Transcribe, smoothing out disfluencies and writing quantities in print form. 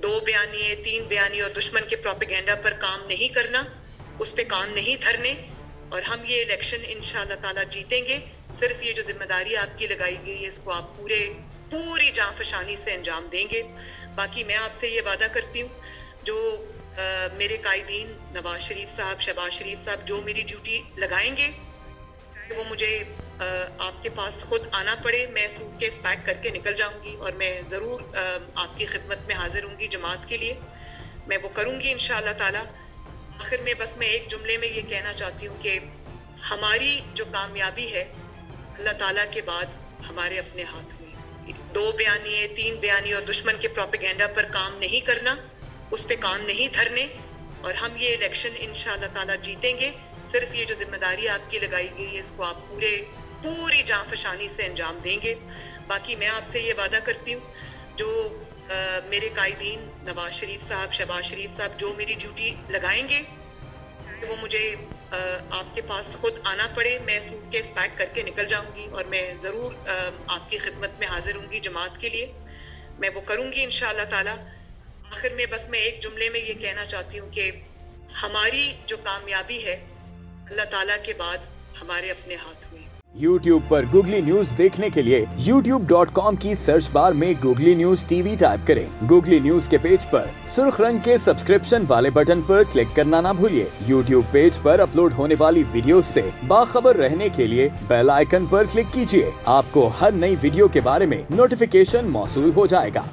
दो बयानी, तीन बयानी और दुश्मन के प्रोपेगेंडा पर काम नहीं करना, उस पे कान नहीं धरने और हम ये इलेक्शन इंशाअल्लाह ताला जीतेंगे। सिर्फ ये जो जिम्मेदारी आपकी लगाई गई है इसको आप पूरी जांफशानी से अंजाम देंगे। बाकी मैं आपसे ये वादा करती हूँ, जो मेरे कायदीन नवाज शरीफ साहब, शहबाज शरीफ साहब जो मेरी ड्यूटी लगाएंगे, वो मुझे आपके पास खुद आना पड़े, मैं सूटकेस पैक करके निकल जाऊंगी और मैं ज़रूर आपकी खिदमत में हाजिर होंगी जमात के लिए। मैं वो करूंगी इंशाअल्लाह ताला। आखिर में बस मैं एक जुमले में ये कहना चाहती हूँ कि हमारी जो कामयाबी है अल्लाह ताला के बाद हमारे अपने हाथ में। दो बयानी, तीन बयानी और दुश्मन के प्रोपेगेंडा पर काम नहीं करना, उस पे कान नहीं धरने और हम ये इलेक्शन इंशाअल्लाह ताला जीतेंगे। सिर्फ ये जो जिम्मेदारी आपकी लगाई गई है इसको आप पूरी जांफशानी से अंजाम देंगे। बाकी मैं आपसे ये वादा करती हूँ, जो मेरे कायदीन नवाज शरीफ साहब, शहबाज शरीफ साहब जो मेरी ड्यूटी लगाएंगे, वो मुझे आपके पास खुद आना पड़े, मैं सूटकेस पैक करके निकल जाऊंगी और मैं ज़रूर आपकी खिदमत में हाजिर होंगी जमात के लिए। मैं वो करूंगी इंशाअल्लाह ताला। आखिर में बस मैं एक जुमले में ये कहना चाहती हूँ कि हमारी जो कामयाबी है अल्लाह ताला के बाद हमारे अपने हाथ में। YouTube पर गूगली न्यूज देखने के लिए youtube.com की सर्च बार में गूगली न्यूज टीवी टाइप करें। गूगली न्यूज के पेज पर सुर्ख रंग के सब्सक्रिप्शन वाले बटन पर क्लिक करना ना भूलिए। YouTube पेज पर अपलोड होने वाली वीडियोस से बाखबर रहने के लिए बेल आइकन पर क्लिक कीजिए। आपको हर नई वीडियो के बारे में नोटिफिकेशन मौसूल हो जाएगा।